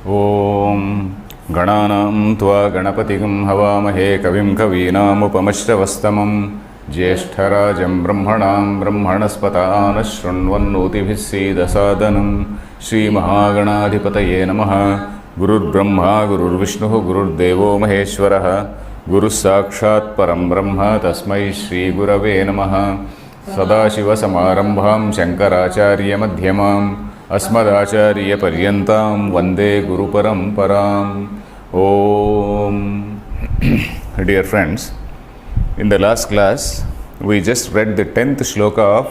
Om Gananam Tva Ganapatikum Havamahe Kavim Kavinamupamashravastamam Jyeshtarajam Brahmanam Brahmanaspatana Shrunvannotibhisseeda Sadanam Shri Mahaganadhipataye Namaha Gurur Brahma Gurur Vishnu Gurur Devo Maheshwaraha Guru Sakshat Param Brahma Tasmai Shri Gurave Namaha Sadashiva Samarambham Shankaracharya Madhyamam Asmadacharya Paryantam Vande Guru Paramparam. Om. Dear friends, in the last class we just read the 10th shloka of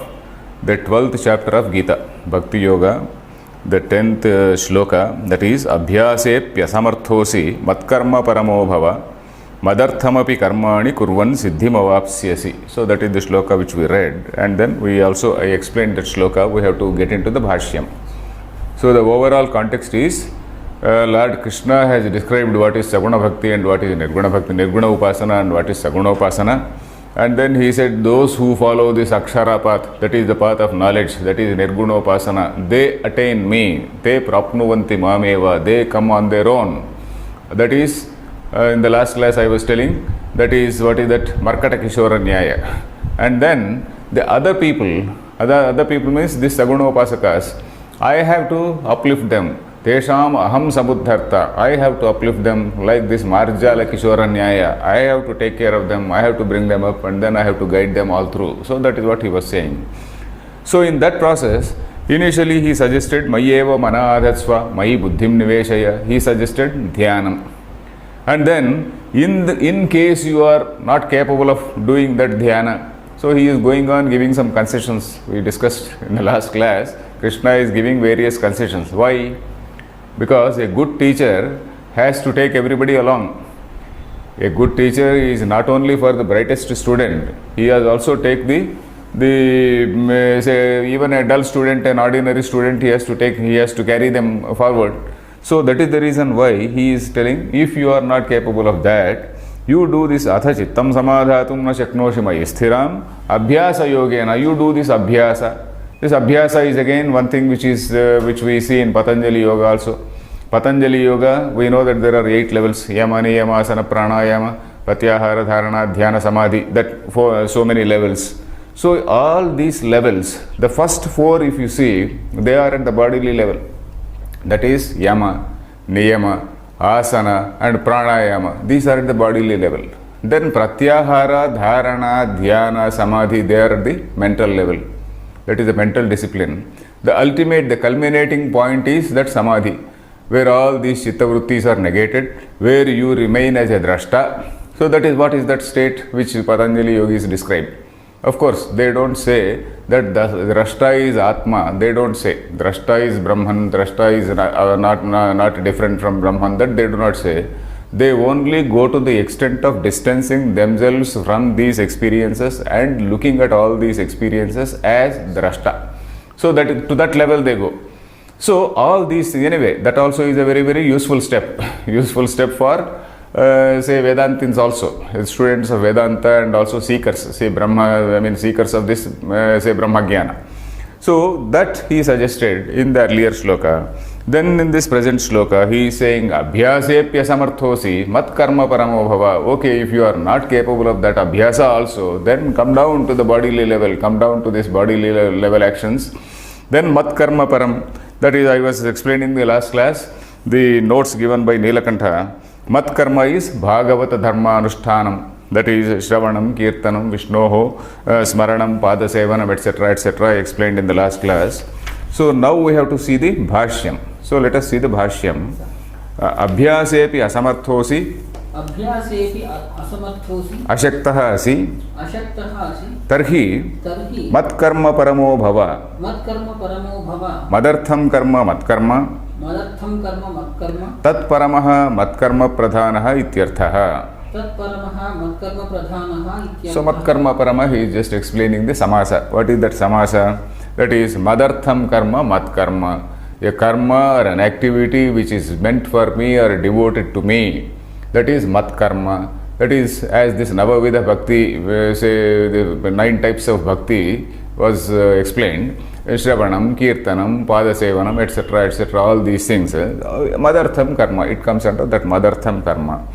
the 12th chapter of Gita, Bhakti Yoga, the 10th shloka, that is Abhyasepya samarthosi matkarma paramo bhava madarthamapi karmani kurvan siddhimavapsyasi. So that is the shloka which we read, and then I explained that shloka. We have to get into the bhashyam. So the overall context is Lord Krishna has described what is Saguna Bhakti and what is Nirguna Bhakti, Nirguna Upasana and what is Saguna Upasana. And then he said those who follow this Akshara path, that is the path of knowledge, that is Nirguna Upasana, they attain me, te prapnuvanti mameva, they come on their own. That is, in the last class I was telling, that is what is that Markata Kishora Nyaya. And then the other people means this Saguna Upasakas, I have to uplift them. Tesham aham sabuddharta. I have to uplift them like this Marjala Kishora Nyaya. I have to take care of them. I have to bring them up, and then I have to guide them all through. So that is what he was saying. So in that process, initially he suggested Mayeva Mana Adhatsva, Mayi Buddhim Niveshaya. He suggested Dhyanam. And then in case you are not capable of doing that Dhyana, so he is going on giving some concessions. We discussed in the last class. Krishna is giving various concessions. Why? Because a good teacher has to take everybody along. A good teacher is not only for the brightest student, he has also take say even a dull student, an ordinary student, he has to carry them forward. So that is the reason why he is telling, if you are not capable of that, you do this atha chittam samadhatum na shaknoshi mayi sthiram abhyasa yogena. You do this abhyasa. This abhyasa is again one thing which we see in Patanjali Yoga also. Patanjali Yoga, we know that there are 8 levels: yama, niyama, asana, pranayama, pratyahara, dharana, dhyana, samadhi. That for so many levels. So all these levels, the first 4 if you see, they are at the bodily level. That is yama, niyama, asana and pranayama. These are at the bodily level. Then pratyahara, dharana, dhyana, samadhi, they are at the mental level. That is the mental discipline. The ultimate, the culminating point is that samadhi, where all these chitta vrittis are negated, where you remain as a drashta. So that is what is that state which Patanjali yogis describe. Of course, they don't say that the drashta is Atma. They don't say drashta is Brahman, drashta is not different from Brahman. That they do not say. They only go to the extent of distancing themselves from these experiences and looking at all these experiences as drashta. So that to that level they go. So all these, anyway, that also is a very, very useful step. Useful step for say Vedantins also, students of Vedanta and also seekers, seekers of this say Brahma Jnana. So that he suggested in the earlier shloka. Then in this present shloka, he is saying, Abhyasepya samarthosi mat karma paramo bhava. Okay, if you are not capable of that abhyasa also, then come down to the bodily level, come down to this bodily level actions. Then mat karma param. That is, I was explaining in the last class, the notes given by Nilakantha. Mat karma is Bhagavata dharma anushtanam. That is Shravanam, Kirtanam, Vishnoho, Smaranam, Padasevanam, etc. etc. I explained in the last class. So now we have to see the bhashyam. So let us see the bhashyam. Abhyasepi asamarthosi ashaktaha asi tarhi matkarma paramo bhava madartham karma matkarma tat paramaha matkarma pradhanaha ityarthaha. So matkarma parama, he is just explaining the samasa. What is that samasa? That is madartham karma matkarma. A karma or an activity which is meant for me or devoted to me. That is matkarma. That is, as this Navavidha Bhakti, say the 9 types of Bhakti, was explained. Shravanam, Kirtanam, Padasevanam, etc., etc., all these things. Madartham karma, it comes under that Madartham karma.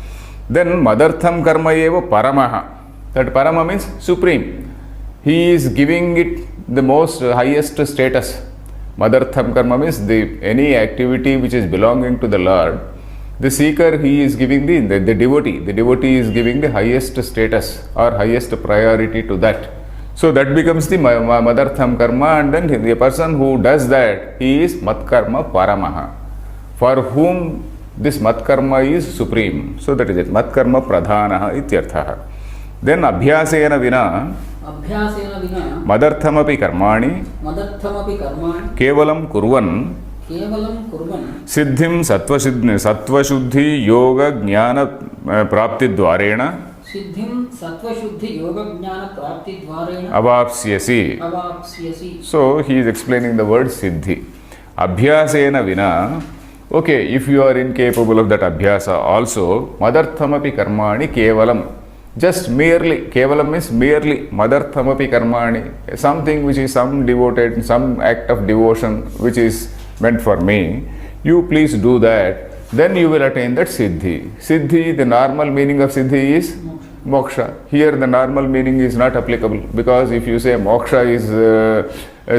Then Madartham karma eva Paramaha. That Parama means supreme. He is giving it the most highest status. Madartham karma means any activity which is belonging to the Lord. The seeker, he is giving the devotee. The devotee is giving the highest status or highest priority to that. So that becomes the Madartham karma, and then the person who does that, he is Matkarma Paramaha, for whom this Matkarma is supreme. So that is it. Matkarma Pradhanaha ityarthaha. Then Abhyasena Vina Madarthamapi Karmani Kevalam Kurvan Siddhim Sattvashuddhi Yoga Jnana Prapti Dvarena Avapsyasi. So he is explaining the word Siddhi. Abhyasena Vina. Okay, if you are incapable of that Abhyasa also, Madarthamapi Karmani Kevalam. Just merely, Kevalam means merely, Madarthamapi Karmani, something which is some devoted, some act of devotion which is meant for me, you please do that, then you will attain that Siddhi. Siddhi, the normal meaning of Siddhi is Moksha. Here the normal meaning is not applicable, because if you say Moksha is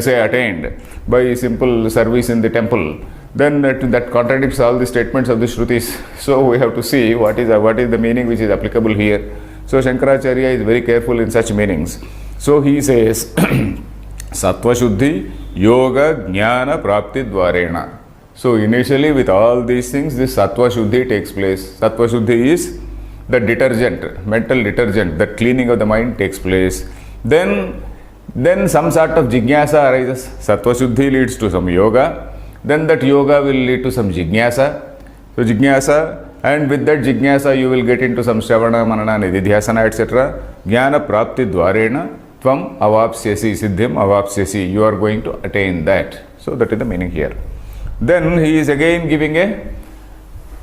say attained by simple service in the temple, then that contradicts all the statements of the Shrutis. So we have to see what is the meaning which is applicable here. So Shankaracharya is very careful in such meanings. So he says Sattva Shuddhi Yoga Jnana Prapti Dvarena. So initially with all these things, this Sattva Shuddhi takes place. Sattva Shuddhi is the detergent, mental detergent, the cleaning of the mind takes place. Then some sort of jignasa arises. Sattva Shuddhi leads to some yoga. Then that yoga will lead to some jignasa. So jignasa, and with that jignasa you will get into some Shravana, Manana, Nididhyasana, etc. Jnana Prapti Dvarena Tvam Avapsyasi Siddhim Avapsyasi. You are going to attain that. So that is the meaning here. Then he is again giving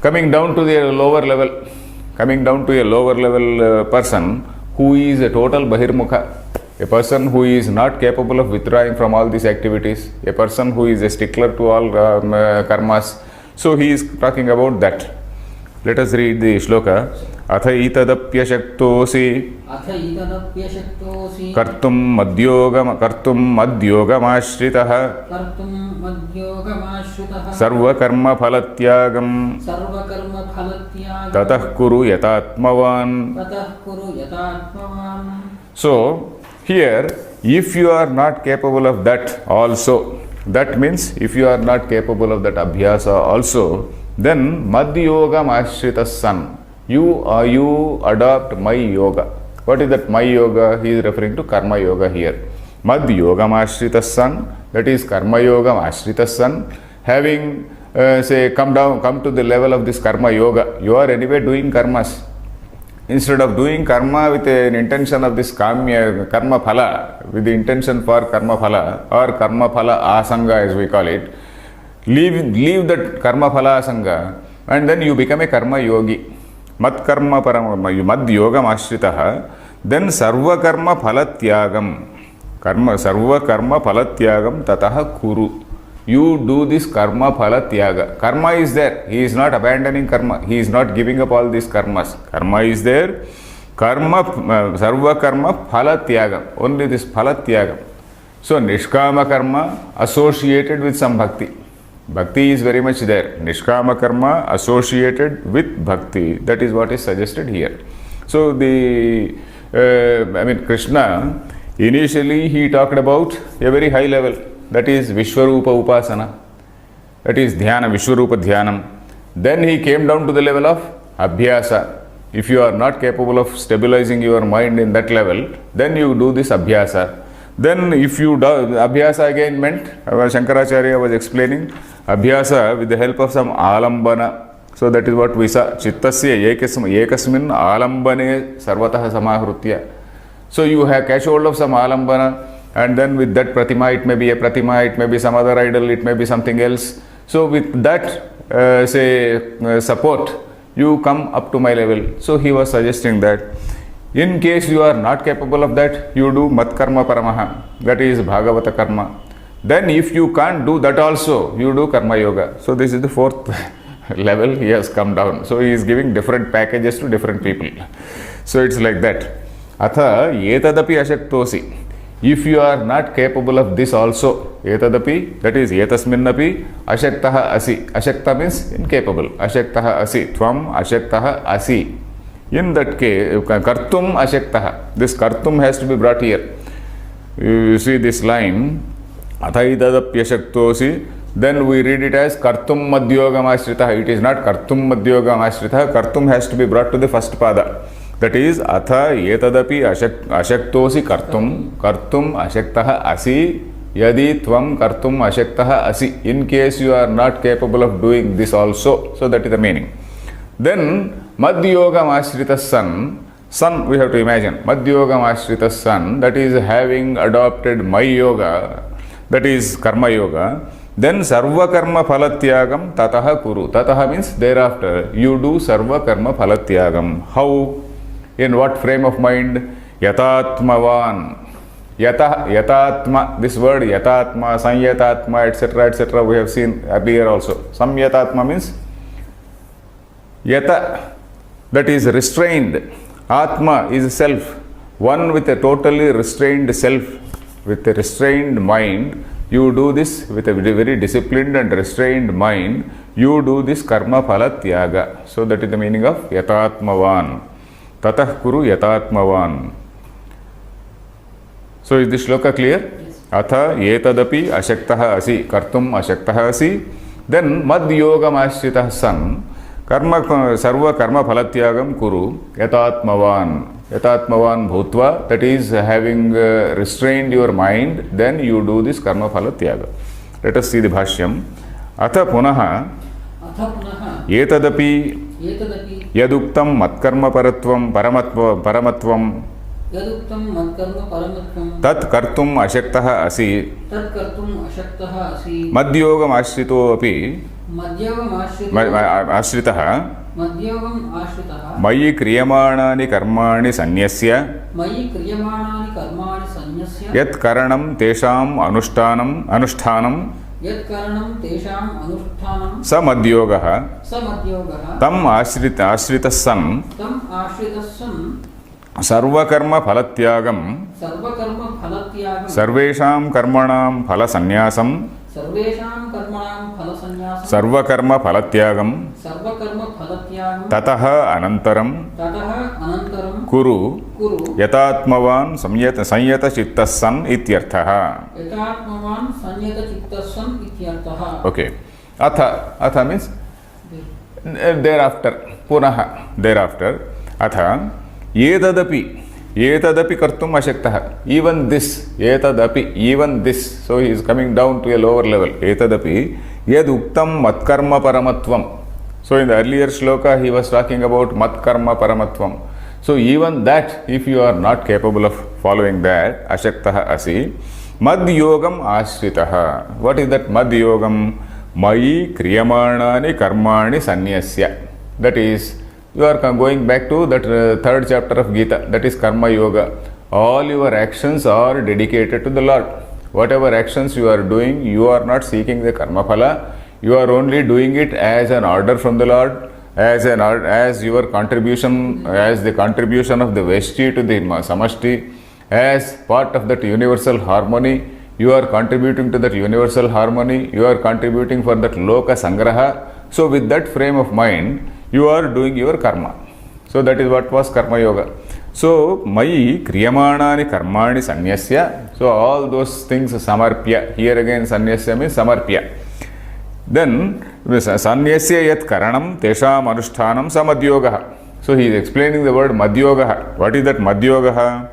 coming down to the lower level, person who is a total Bahirmukha, a person who is not capable of withdrawing from all these activities, a person who is a stickler to all karmas. So he is talking about that. Let us read the shloka. Adhaitadapya shaktosi kartum madyogamashritah sarva karma phalatyagam tatah kuru yatatmavan. So here, if you are not capable of that also, that means if you are not capable of that abhyasa also, then Madhyogam Ashrita San. You adopt my yoga. What is that my yoga? He is referring to Karma Yoga here. Madhyogam Ashrita San, that is Karma Yogam Ashrita San. Having come to the level of this Karma Yoga, you are anyway doing karmas. Instead of doing karma with an intention of this karma phala, with the intention for karma phala or karma phala asanga as we call it, leave that karma phala asanga, and then you become a karma yogi. Mad karma mad yogam ashritaha, then sarva karma phalatyagam. Sarva karma phalatyagam tataha kuru. You do this karma phala tyaga. Karma is there. He is not abandoning karma. He is not giving up all these karmas. Karma is there. Sarva karma phala tyaga. Only this phala tyaga. So nishkama karma associated with some bhakti. Bhakti is very much there. Nishkama karma associated with bhakti. That is what is suggested here. So Krishna, initially he talked about a very high level. That is Vishwarupa Upasana. That is Dhyana, Vishwarupa Dhyanam. Then he came down to the level of Abhyasa. If you are not capable of stabilizing your mind in that level, then you do this Abhyasa. Then if you do Abhyasa again meant, Shankaracharya was explaining, Abhyasa with the help of some Alambana. So that is what we saw. Chittasya ekasmin alambane sarvatah samahrutya. So you have catch hold of some Alambana, and then with that pratima, it may be a pratima, it may be some other idol, it may be something else. So with that support, you come up to my level. So he was suggesting that In case you are not capable of that, you do mat karma paramaha, that is Bhagavata karma. Then if you can't do that also, you do karma yoga. So this is the fourth level he has come down. So he is giving different packages to different people. So it's like that. Atha etadapi ashaktosi. If you are not capable of this also, etadapi, that is etasminnapi ashaktaha asi. Ashakta means incapable. Ashaktaha asi. Tvam ashaktaha asi. In that case, kartum ashaktaha. This kartum has to be brought here. You see this line, athaitadapyashaktosi, then we read it as kartum madhyogam ashritaha. It is not kartum madhyogam ashritaha. Kartum has to be brought to the first pada. That is, atha etadapi ashaktosi kartum, kartum ashaktaha asi, yadi tvam kartum ashaktaha asi. In case you are not capable of doing this also. So that is the meaning. Then, madhyogam ashrita son we have to imagine. Madhyogam ashrita son, that is having adopted my yoga, that is karma yoga. Then sarva karma phalatyagam tataha kuru. Tataha means thereafter you do sarva karma phalatyagam. How? In what frame of mind? Yatatmavan. Yatatma, this word yatatma, sanyatatma, etc., we have seen earlier also. Samyatatma means yata, that is restrained. Atma is self. One with a totally restrained self, with a restrained mind. You do this with a very disciplined and restrained mind. You do this karma phala tyaga. So that is the meaning of yatatmavan. Tatah kuru yatatmavan. So is this shloka clear? Yes. Atha etadapi ashaktaha asi. Kartum ashaktaha asi. Then mad yogam ashritaha san. Karma sarva karma phalatyagam kuru yatatmavan. Yatatmavan bhutva, that is having restrained your mind, then you do this karma phalatyaga. Let us see the bhashyam. Atha punaha etadapi yaduktam matkarma paramatvam tat kartum ashaktaha asi madhyogam ashrito api ashritaha mayi kriyamānāni karmāni sanyasya yat karanam tesham anushthānam sa madhyogah tam ashrita san sarva karma phalatyagam sarvesham karmanam phala sanyasam sarva karma phalatyagam tataha anantaram kuru yatatmavan sanyata chittasan ityarthaha. Okay. Atha means thereafter. Punaha, thereafter. Atha etadapi kartum ashaktaha. Even this, etadapi, even this. So he is coming down to a lower level. Etadapi yad uktam matkarma paramatvam. So in the earlier shloka he was talking about matkarma paramatvam. So even that, if you are not capable of following that, ashaktaha asi, madhyogam ashritaha. What is that madhyogam? Mayi kriyamānāni karmāni sanyasya. That is, you are going back to that third chapter of Gita, that is karma yoga. All your actions are dedicated to the Lord. Whatever actions you are doing, you are not seeking the karma phala. You are only doing it as an order from the Lord, as your contribution, as the contribution of the Veshti to the Samashti, as part of that universal harmony. You are contributing to that universal harmony. You are contributing for that Loka Sangraha. So with that frame of mind, you are doing your karma. So that is what was karma yoga. So mayi kriyamānāni karmāni sanyasya. So all those things samarpya. Here again sanyasya means samarpya. Then sanyasya yat karanam tesham anushthānam samadhyogah. So he is explaining the word madhyogah. What is that madhyogah?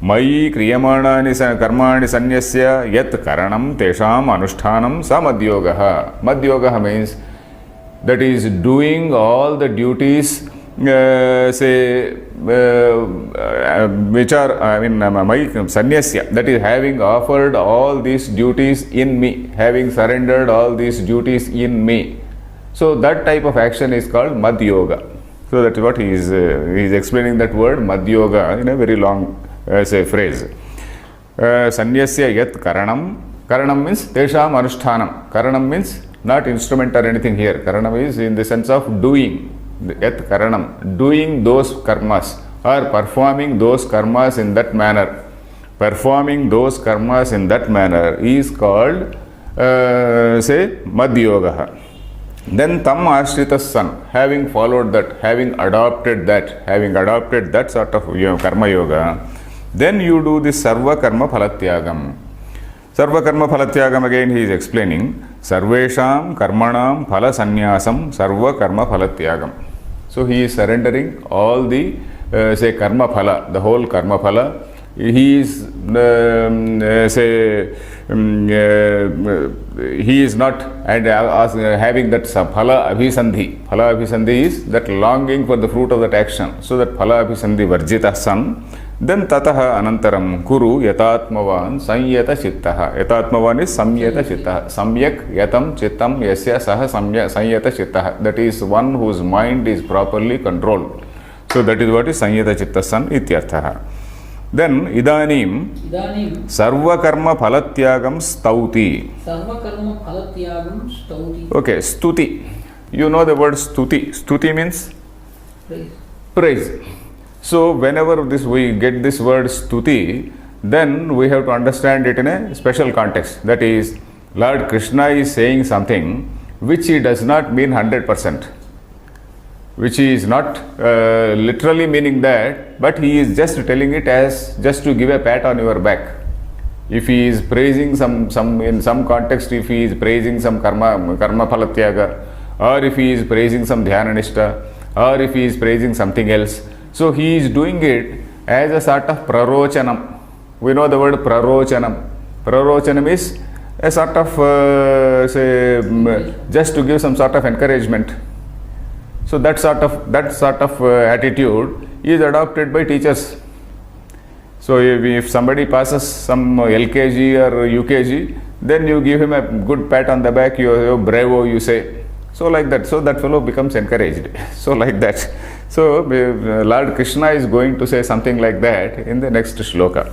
Mayi kriyamānāni karmāni sanyasya yat karanam tesham anushthānam samadhyogah. Madhyogah means that is doing all the duties, which are, sanyasya, that is having offered all these duties in me, having surrendered all these duties in me. So that type of action is called madhyoga. So that is what he is explaining that word Madhyoga in a very long say phrase. Sanyasya yat karanam. Karanam means tesham anushtanam. Karanam means not instrument or anything here. Karanam is in the sense of doing. Yat karanam. Doing those karmas or performing those karmas in that manner. Performing those karmas in that manner is called say Madhyoga. Then tam ashritas son, having followed that, having adopted that sort of karma yoga, then you do this sarva karma phalatyagam. Sarva karma phalatyagam, again he is explaining, sarvesham karmanam phala sannyasam sarva karma phalatyagam. So he is surrendering all the say karma phala, the whole karma phala. He is he is not having that phala abhisandhi. Phala abhisandhi is that longing for the fruit of that action. So that phala abhisandhi varjita san. Then tataha anantaram kuru yatatmavan sanyata chittaha. Yatatmavan is samyata chittaha. Samyak yatam chittam yasya saha sanyata chittaha. That is one whose mind is properly controlled. So that is what is sanyata chitta san ityarthaha. Then idanim sarva karma phalatyagam stauti. Sarva karma phalatyagam stauti. Okay, stuti. You know the word stuti. Stuti means praise. So whenever we get this word stuti, then we have to understand it in a special context. That is, Lord Krishna is saying something which he does not mean 100%. Which is not literally meaning that, but he is just telling it as just to give a pat on your back. If he is praising some in some context, if he is praising some karma phalatyaga, or if he is praising some dhyananishta, or if he is praising something else, so he is doing it as a sort of prarochanam. We know the word prarochanam. Prarochanam is a sort of just to give some sort of encouragement. So that sort of attitude is adopted by teachers. So if somebody passes some LKG or UKG, then you give him a good pat on the back, you bravo, you say. So like that. So that fellow becomes encouraged. So like that. So Lord Krishna is going to say something like that in the next shloka.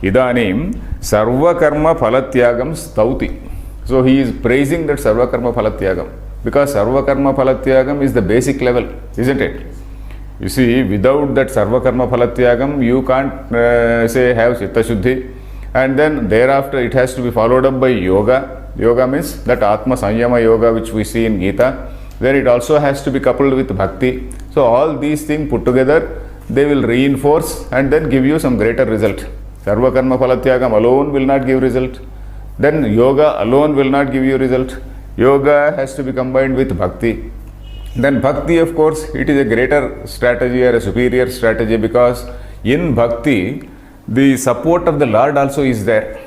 Idanim sarva karma phalatyagam stauti. So he is praising that sarva karma phalatyagam. Because sarva karma phalatyagam is the basic level, isn't it? You see, without that sarva karma phalatyagam, you can't say have chitta shuddhi, and then thereafter it has to be followed up by yoga. Yoga means that atma sanyama yoga which we see in Gita. Then it also has to be coupled with bhakti. So all these things put together, they will reinforce and then give you some greater result. Sarva karma phalatyagam alone will not give result. Then yoga alone will not give you result. Yoga has to be combined with bhakti. Then bhakti, of course, it is a greater strategy or a superior strategy, because in bhakti, the support of the Lord also is there.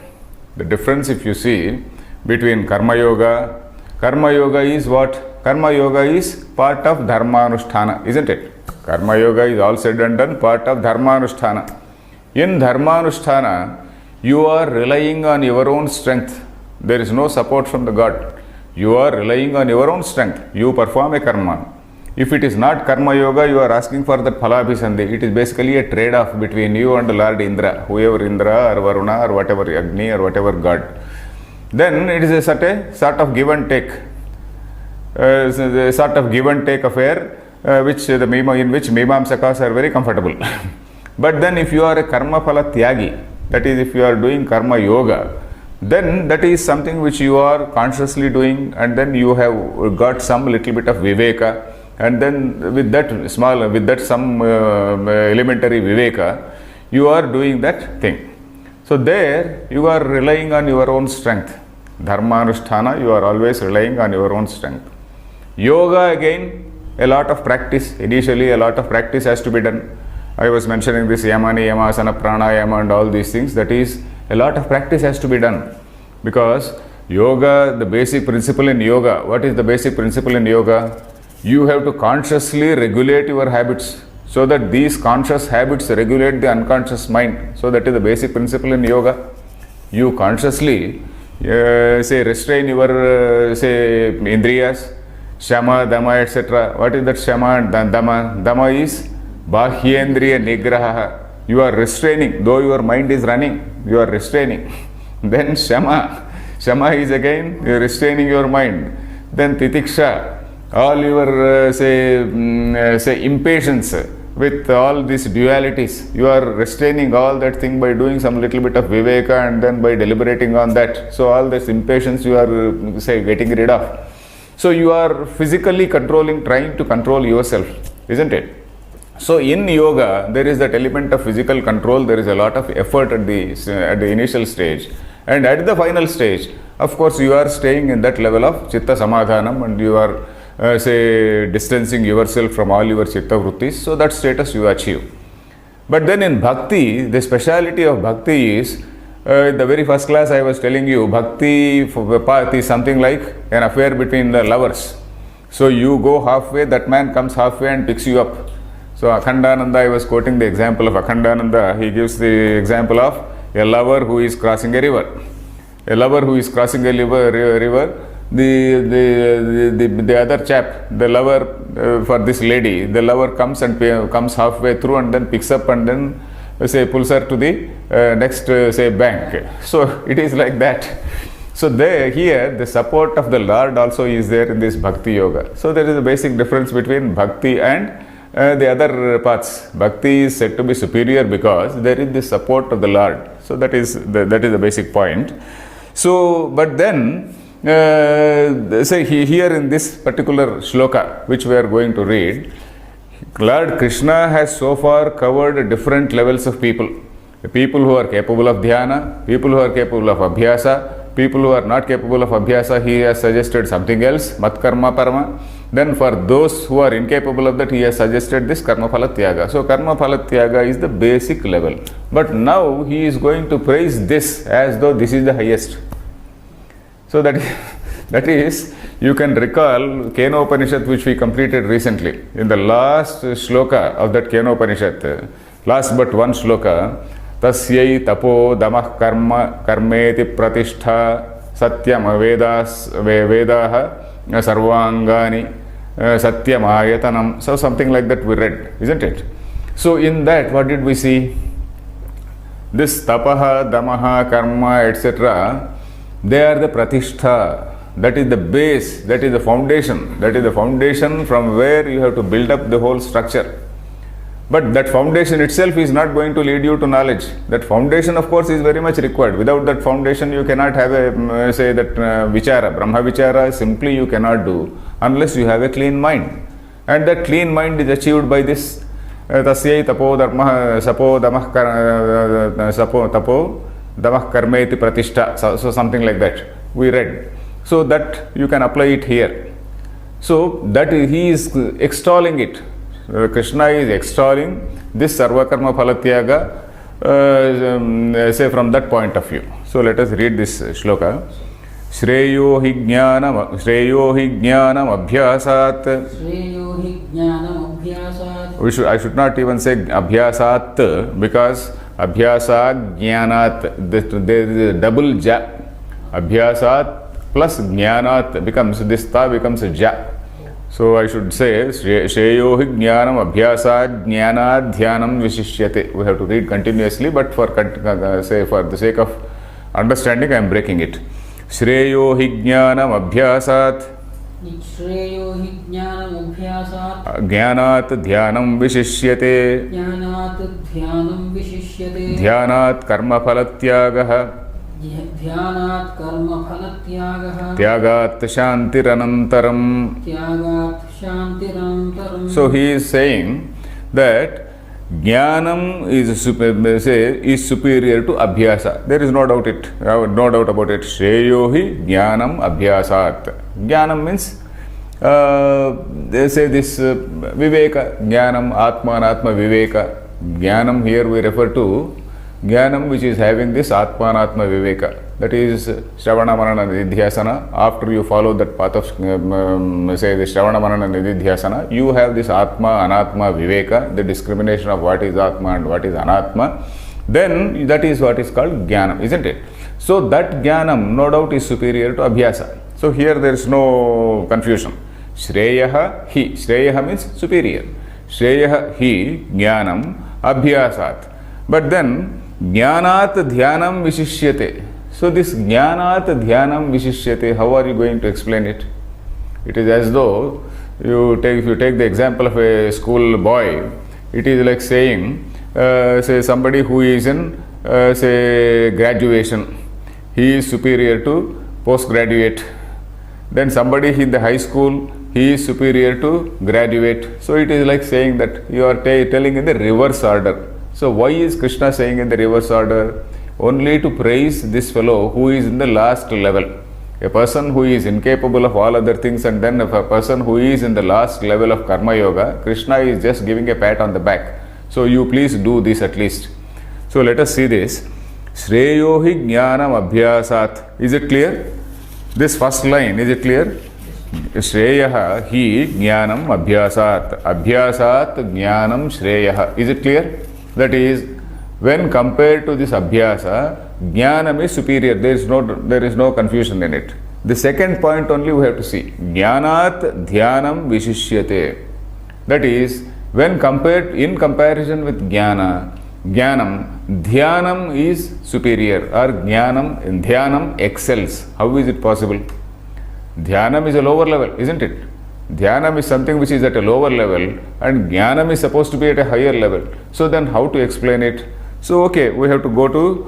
The difference, if you see, between karma yoga is what? Karma yoga is part of dharmanusthana, isn't it? Karma yoga is all said and done part of dharmanusthana. In dharmanusthana, you are relying on your own strength. There is no support from the God. You are relying on your own strength. You perform a karma. If it is not karma yoga, you are asking for that phala abhisandhi. It is basically a trade-off between you and Lord Indra, whoever Indra or Varuna or whatever Agni or whatever God. Then it is a sort of give and take. A sort of give and take affair in which Mimamsakas are very comfortable. But then if you are a karma phala tyagi, that is if you are doing karma yoga, then that is something which you are consciously doing, and then you have got some little bit of viveka, and then with that some elementary viveka, you are doing that thing. So there you are relying on your own strength. Dharmanusthana, you are always relying on your own strength. Yoga, again, a lot of practice. Initially a lot of practice has to be done. I was mentioning this yamani, yamasana, pranayama and all these things. That is, a lot of practice has to be done, because yoga, the basic principle in yoga, what is the basic principle in yoga? You have to consciously regulate your habits, so that these conscious habits regulate the unconscious mind. So that is the basic principle in yoga. You consciously restrain your indriyas, Shama, Dama, etc. What is that Shama and Dama? Dama is Bahyendriya Nigraha. You are restraining, though your mind is running, you are restraining. Then Shama. Shama is again you are restraining your mind. Then Titiksha. All your say impatience with all these dualities, you are restraining all that thing by doing some little bit of viveka and then by deliberating on that. So all this impatience you are say getting rid of. So you are physically controlling, trying to control yourself, isn't it? So in yoga there is that element of physical control. There is a lot of effort at the initial stage, and at the final stage, of course, you are staying in that level of chitta samadhanam, and you are distancing yourself from all your chitta vrittis, so that status you achieve. But then in bhakti, the speciality of bhakti is, in the very first class I was telling you, bhakti path is something like an affair between the lovers. So you go halfway, that man comes halfway and picks you up. So Akhandananda, I was quoting the example of Akhandananda, he gives the example of a lover who is crossing a river. A lover who is crossing a river, the other chap, the lover for this lady, the lover comes and comes halfway through and then picks up and then say pulls her to the next say bank. So it is like that. So here the support of the Lord also is there in this bhakti yoga. So there is a basic difference between bhakti and the other paths. Bhakti is said to be superior because there is the support of the Lord. So that is the basic point. So but then say here in this particular shloka which we are going to read, Lord Krishna has so far covered different levels of people. The people who are capable of dhyana, people who are capable of abhyasa, people who are not capable of abhyasa, he has suggested something else, mat karma parama. Then for those who are incapable of that, he has suggested this karma phala tyaga. So karma phala tyaga is the basic level. But now he is going to praise this as though this is the highest. So that is, you can recall Kena Upanishad which we completed recently. In the last shloka of that Kena Upanishad, last but one shloka, Tasyai tapo damah karma karmeti pratishtha satyam vedaha sarvangani satyam ayatanam. So something like that we read, isn't it? So in that, what did we see? This tapaha, damaha, karma, etc., they are the pratishtha. That is the base, that is the foundation. That is the foundation from where you have to build up the whole structure. But that foundation itself is not going to lead you to knowledge. That foundation, of course, is very much required. Without that foundation, you cannot have a, say that vichara, Brahma vichara, simply you cannot do unless you have a clean mind. And that clean mind is achieved by this tasyai tapo dharma sapo damah tapo damah karmeti pratishtha. So something like that we read. So that you can apply it here. So that he is extolling it. Krishna is extolling this sarva karma phalatyaga say from that point of view. So let us read this shloka. Shreyo hi jnanam abhyasat. Shreyo hi jnanam abhyasat. I should not even say abhyasat because abhyasa jnanat, there is a double ja. Abhyasat plus jnanat becomes, this ta becomes a ja. So I should say Shreyo hi jnanam abhyasa jnana dhyanam vishishyate. We have to read continuously, but for the sake of understanding I am breaking it. Shreyo hi jnanam abhyasat. Shreyo hi jnanam abhyasat. Jnanat dhyanam vishishyate. Jnanat dhyanam vishishyate. Dhyanat karma phalatyagaha. Dhyanat karma phalatyagaha. Tyagat shantiranantaram. Tyagat shantiranantaram. So he is saying that Jnanam is superior to Abhyasa. There is no doubt about it. Shreyohi Jnanam Abhyasat. Jnanam means they say this Viveka, Jnanam, Atma and Atma Viveka. Jnanam here we refer to Jnanam which is having this Atma and Atma Viveka. That is Shravana Manana Nidhyasana. After you follow that path of say the Shravana Manana Nidhyasana, you have this Atma, Anatma, Viveka, the discrimination of what is Atma and what is Anatma. Then that is what is called Jnanam, isn't it? So that Jnanam no doubt is superior to Abhyasa. So here there is no confusion. Shreyaha hi. Shreyaha means superior. Shreyaha hi jnanam abhyasat. But then jnanat dhyanam vishishyate. So this jnanat dhyanam vishishyate, how are you going to explain it? It is as though if you take the example of a school boy, it is like saying, say somebody who is in say graduation, he is superior to postgraduate. Then somebody in the high school, he is superior to graduate. So it is like saying that you are telling in the reverse order. So why is Krishna saying in the reverse order? Only to praise this fellow who is in the last level. A person who is incapable of all other things, and then a person who is in the last level of karma yoga, Krishna is just giving a pat on the back. So you please do this at least. So let us see this. Shreyo hi jnanam abhyasat. Is it clear? This first line, is it clear? Shreyaha hi jnanam abhyasat. Abhyasat jnanam shreyaha. Is it clear? That is, when compared to this abhyasa, jnanam is superior. There is no confusion in it. The second point only we have to see. Jnanat dhyanam vishishyate. That is, when compared, in comparison with jnanam, dhyanam is superior, or dhyanam excels. How is it possible? Dhyanam is a lower level, isn't it? Dhyana is something which is at a lower level, and jnanam is supposed to be at a higher level. So then how to explain it? So okay, we have to go to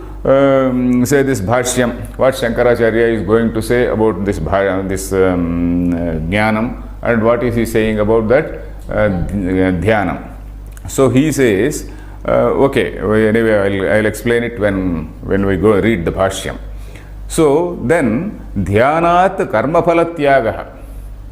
say this Bhashyam, what Shankaracharya is going to say about this jnanam, and what is he saying about that dhyanam. So he says, okay, anyway I'll explain it when we go read the Bhashyam. So then dhyanat karmaphala tyagaha.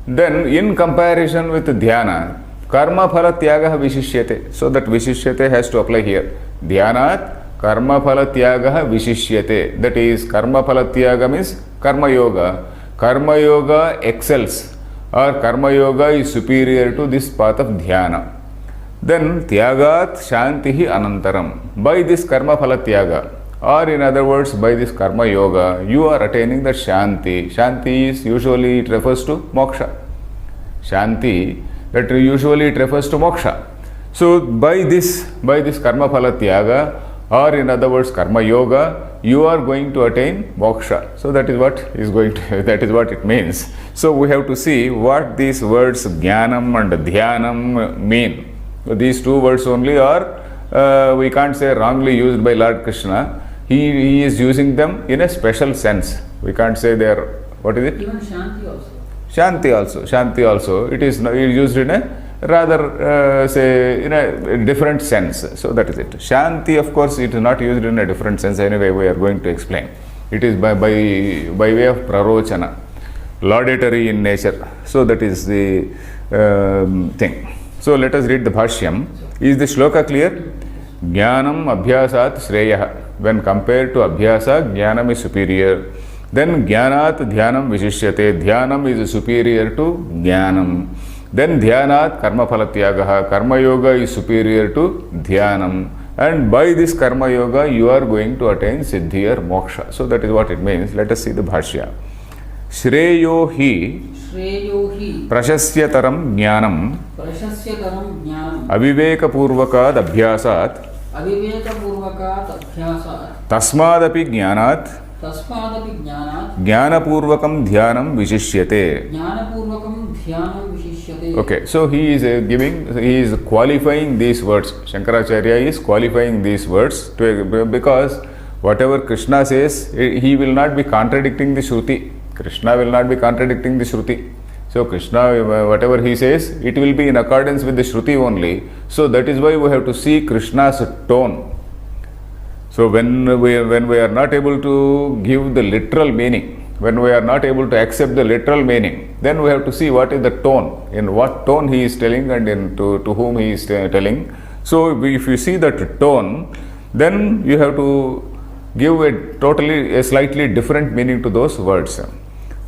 Then in comparison with dhyana, karma phala tyagaha vishishyate. So that vishishyate has to apply here. Dhyanat karma phala tyagaha vishishyate. That is, karma phala tyaga means karma yoga. Karma yoga excels, or karma yoga is superior to this path of dhyana. Then tyagat shantihi anantaram. By this karma phala tyaga, or in other words, by this karma yoga, you are attaining the shanti. Shanti is usually, it refers to moksha. Shanti, that usually it refers to moksha. So by this karma phala tyaga, or in other words karma yoga, you are going to attain moksha. So that is what is going to, that is what it means. So we have to see what these words jnanam and dhyanam mean. So these two words only are, we can't say wrongly used by Lord Krishna. He is using them in a special sense. We can't say they are, what is it? Even Shanti also. Shanti also. It is used in a rather, say, in a different sense. So that is it. Shanti, of course, it is not used in a different sense. Anyway, we are going to explain. It is by way of prarochana, laudatory in nature. So that is the thing. So let us read the Bhashyam. Is the shloka clear? Jnanam abhyasat shreyah. When compared to abhyasa, jnanam is superior. Then jnanat dhyanam vishishyate. Dhyanam is superior to jnanam. Then dhyanat karma phala tyagaha. Karma yoga is superior to dhyanam. And by this karma yoga, you are going to attain siddhi or moksha. So that is what it means. Let us see the Bhashya. Shreyo hi prashasyataram jnanam avivekapurvakat abhyasat tasmadapi jnanat jnanapurvakam dhyanam vishishyate. Okay, so he is qualifying these words. Shankaracharya is qualifying these words because whatever Krishna says, he will not be contradicting the Shruti. Krishna will not be contradicting the Shruti. So Krishna, whatever he says, it will be in accordance with the Shruti only. So that is why we have to see Krishna's tone. So when we are not able to give the literal meaning, when we are not able to accept the literal meaning, then we have to see what is the tone, in what tone he is telling and to whom he is telling. So if you see that tone, then you have to give a slightly different meaning to those words.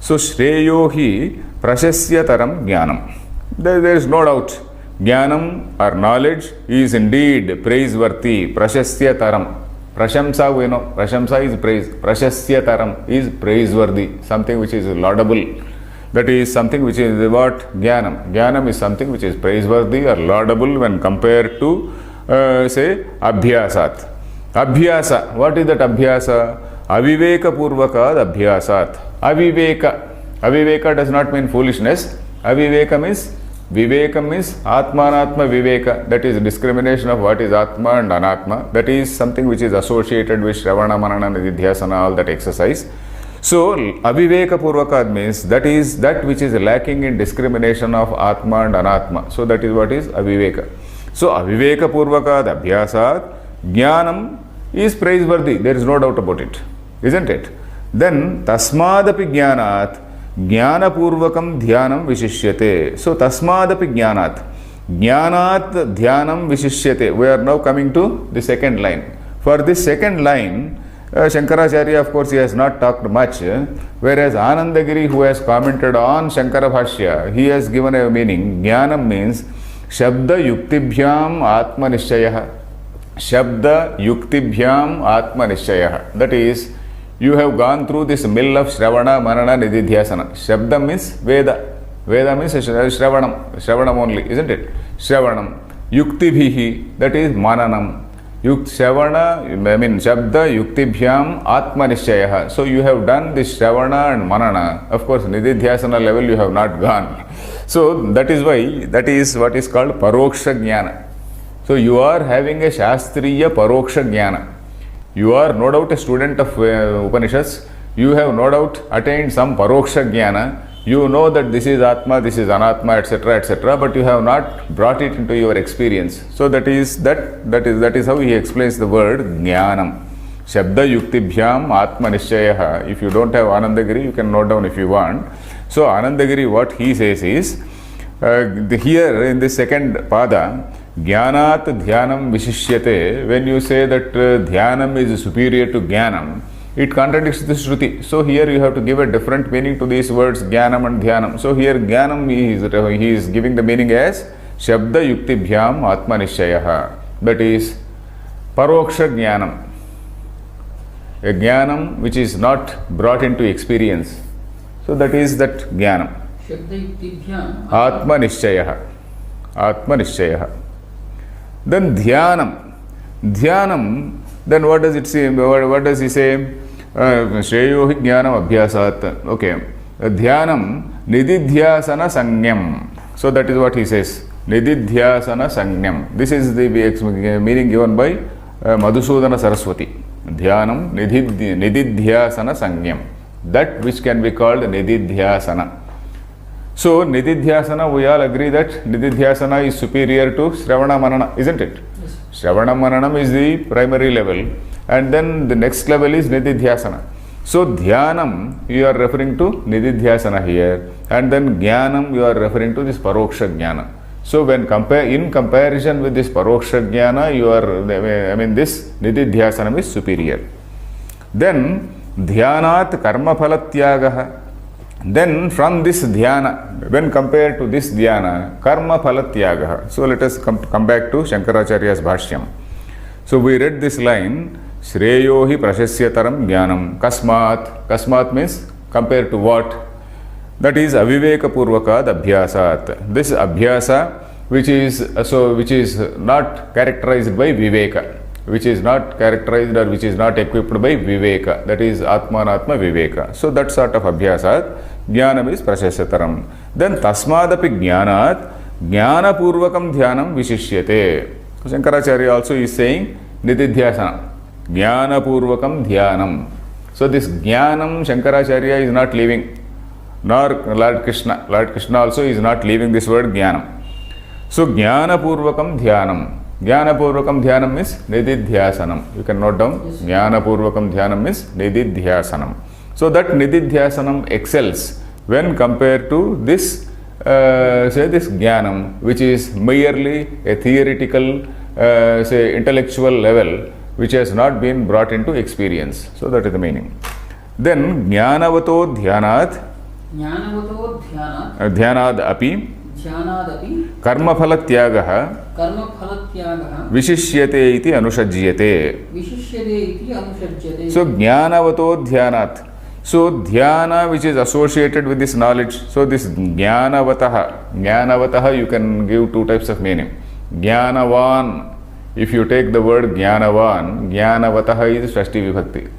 So Shreyo hi prashasyataram jnanam. There is no doubt. Jnanam or knowledge is indeed praiseworthy. Prashasyataram. Prashamsa, we know. Prashamsa is praise. Prashasyataram is praiseworthy. Something which is laudable. That is something which is what? Jnanam. Jnanam is something which is praiseworthy or laudable when compared to, say, Abhyasat. Abhyasa. What is that Abhyasa? Aviveka Purvakad Abhyasat. Aviveka. Aviveka does not mean foolishness. Aviveka means, Viveka means Atmanatma Viveka. That is discrimination of what is Atma and Anatma. That is something which is associated with Shravana, Manana, Nididhyasana, all that exercise. So, Aviveka Purvakad means that is that which is lacking in discrimination of Atma and Anatma. So, that is what is Aviveka. So, Aviveka Purvakad Abhyasat, Jnanam is praiseworthy. There is no doubt about it. Isn't it? Then, Tasmadapi Jnanat, Jnana Purvakam Dhyanam Vishishyate. So, Tasmadapi Jnanat. Jnanat Dhyanam Vishishyate. We are now coming to the second line. For this second line, Shankaracharya, of course, he has not talked much, whereas Anandagiri, who has commented on Shankara Bhashya, he has given a meaning. Jnanam means Shabda Yuktibhyam Atma Nishchayah. Shabda Yuktibhyam Atma Nishchayah. That is, you have gone through this mill of Shravana, Manana, Nididhyasana. Shabda means Veda. Veda means Shravanam. Shravanam only, isn't it? Shravanam. Yuktibhihi, that is Mananam. Shravana, Shabda Yuktibhyam Atma Nishchayah. So you have done this Shravana and Manana. Of course, Nididhyasana level you have not gone. So that is why, that is what is called Paroksha Jnana. So you are having a Shastriya Paroksha Jnana. You are no doubt a student of Upanishads. You have no doubt attained some Paroksha Jnana. You know that this is Atma, this is Anatma, etc., but you have not brought it into your experience. So that is how he explains the word Jnanam. Shabda Yuktibhyam Atma Nishchayah. If you don't have Anandagiri, you can note down if you want. So Anandagiri, what he says is, here in the second pada, Jnanat Dhyanam Vishishyate, when you say that Dhyanam is superior to Jnanam, it contradicts the Shruti. So here you have to give a different meaning to these words Jnanam and Dhyanam. So here Jnanam he is giving the meaning as Shabda Yuktibhyam Atma Nishchayah. That is Paroksha Jnanam. A Jnanam which is not brought into experience. So that is that Jnanam. Shabda Yuktibhyam Atma Nishchayah. Atma Nishchayah. Then Dhyanam. Dhyanam, then what does it say? What does he say? Shreyo hi jnanam abhyasat. Okay. Dhyanam nididhyasana sanyam. So that is what he says. Nididhyasana sanyam. This is the meaning given by Madhusudana Saraswati. Dhyanam nididhyasana sanyam. That which can be called nididhyasana. So nididhyasana, we all agree that nididhyasana is superior to Shravana Manana, isn't it? Yes. Shravana Mananam is the primary level, and then the next level is Nididhyasana. So Dhyanam, you are referring to Nididhyasana here, and then Jnanam, you are referring to this Paroksha Jnana. So when in comparison with this Paroksha Jnana, this Nididhyasana is superior. Then Dhyanat Karma Phalatyagaha. Then from this dhyana, when compared to this dhyana, karma phalatyagaha. So let us come back to Shankaracharya's Bhashyam. So we read this line, Shreyo hi prashasyataram jnanam. Kasmat. Kasmat means compared to what? That is aviveka purvakad abhyasat. This abhyasa which is not characterized by viveka, which is not characterized or which is not equipped by viveka, that is atmanatma viveka. So that sort of abhyasat, jnanam is prashasyataram. Then tasmadapi jnanat jnana purvakam dhyanam vishishyate. Shankaracharya also is saying nididhyasana, jnana purvakam dhyanam. So this jnanam Shankaracharya is not leaving, nor Lord Krishna. Lord Krishna also is not leaving this word jnanam. So jnana purvakam dhyanam. Jnana purvakam dhyanam is nididhyasanam. You can note down. Jnana purvakam dhyanam is nididhyasanam. So that nididhyasanam excels when compared to this, this jnanam, which is merely a theoretical, intellectual level, which has not been brought into experience. So that is the meaning. Then jnanavato dhyanat. Jnanavato dhyanat. Dhyanad api. Dhyanadapi Karma phalatyagaha vishishyate iti anushajyate. Vishishyate iti anushajyate. So jnanavato dhyanat. So dhyana which is associated with this knowledge. So this jnanavataha you can give two types of meaning. Jnanavan, if you take the word jnanavan, jnanavataha is Shashti Vibhakti.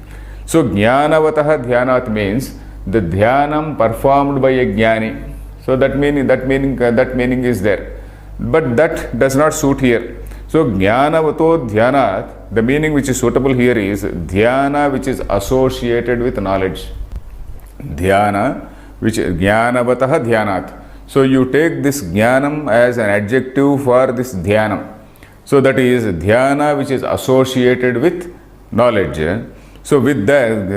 So jnanavataha dhyanat means the dhyanam performed by a jnani. So that meaning is there. But that does not suit here. So jnanavato dhyanat, the meaning which is suitable here is dhyana which is associated with knowledge. Dhyana which is jnanavataha dhyanat. So you take this jnanam as an adjective for this dhyanam. So that is dhyana which is associated with knowledge. So with that,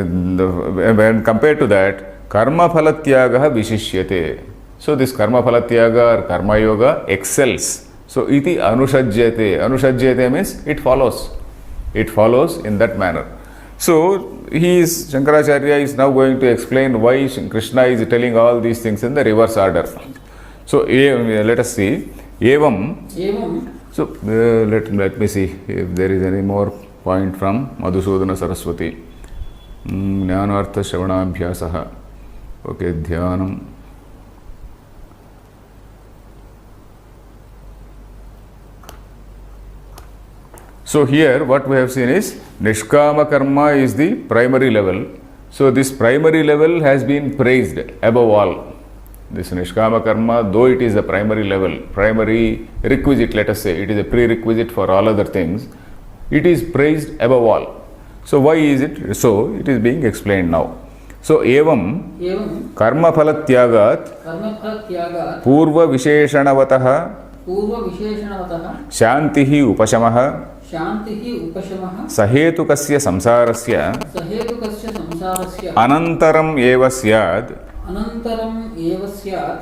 when compared to that, karma phalatyagaha vishishyate. So this karma phalatyaga or karma yoga excels. So iti anushajyate. Anushajyate means it follows. It follows in that manner. So Shankaracharya is now going to explain why Krishna is telling all these things in the reverse order. So let us see. Evam. So let me see if there is any more point from Madhusudana Saraswati. Jnanartha Shravanabhyasaha. Okay, Dhyanam. So here what we have seen is Nishkama Karma is the primary level. So this primary level has been praised above all. This Nishkama Karma, though it is the primary level, primary requisite, let us say, it is a prerequisite for all other things, it is praised above all. So why is it so? It is being explained now. So evam karma phalatyagat purva visheshanavataha shantihi upashamaha sahetukasya samsarasya anantaram eva syad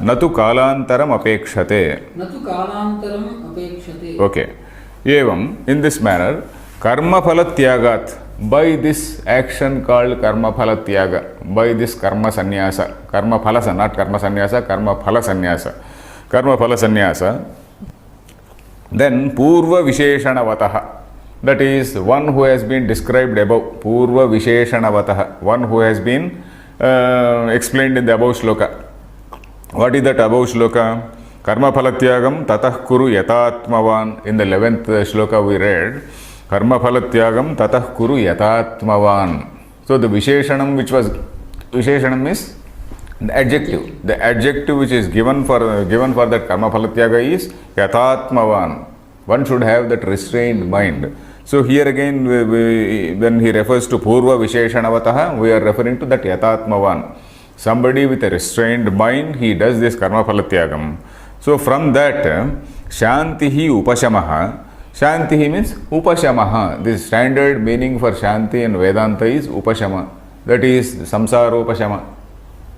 natu kalantaram apekshate. Okay. Evam, in this manner, karma phalatyagat, by this action called karma phalatyaga, by this karma sannyasa, karma phala, not karma sannyasa, karma phala sannyasa, then purva visheshanavataha, that is one who has been described above, purva visheshanavataha, one who has been explained in the above shloka. What is that above shloka? Karma phalatyagam tatah kuru yatatmavan. In the 11th shloka we read, Karma phalatyagam tatah kuru yatatmavan. So the visheshanam is the adjective. The adjective which is given for that karma phalatyaga is yatatmavan. One should have that restrained mind. So here again, when he refers to purva visheshanavataha, we are referring to that yatatmavan. Somebody with a restrained mind, he does this karma phalatyagam. So from that, shantihi upashamaha. Shantihi means upashamaha. This standard meaning for shanti in Vedanta is upashama. That is samsaropashama.